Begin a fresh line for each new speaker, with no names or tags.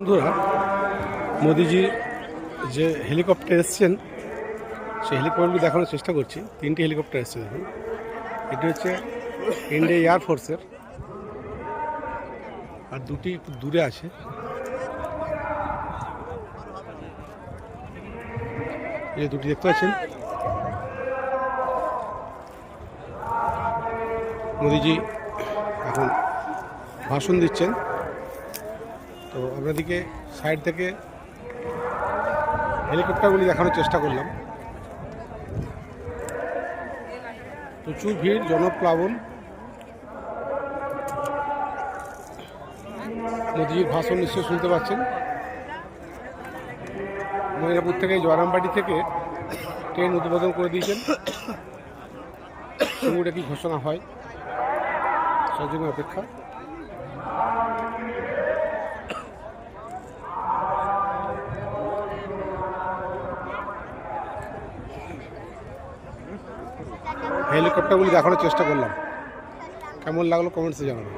বন্ধুরা, মোদিজি যে হেলিকপ্টার এসছেন সেই হেলিকপ্টারগুলি দেখানোর চেষ্টা করছি। তিনটি হেলিকপ্টার এসছে দেখুন। এটি হচ্ছে ইন্ডিয়া এয়ারফোর্সের, আর দুটি একটু দূরে আছে। এই দুটি দেখতে পাচ্ছেন, মোদিজি এখন ভাষণ দিচ্ছেন। তো আপনাদেরকে সাইড থেকে হেলিকপ্টারগুলি দেখানোর চেষ্টা করলাম। প্রচুর ভিড়, জনপ্লাবন। মোদিজির ভাষণ নিশ্চয়ই শুনতে পাচ্ছেন। ময়নাপুর থেকে জয়রামবাটি থেকে ট্রেন উদ্বোধন করে দিয়েছেন। সিঙ্গুরে কি ঘোষণা হয় সেই জন্য অপেক্ষা। হেলিকপ্টারগুলি দেখানোর চেষ্টা করলাম। কেমন লাগলো কমেন্টসে জানাবেন।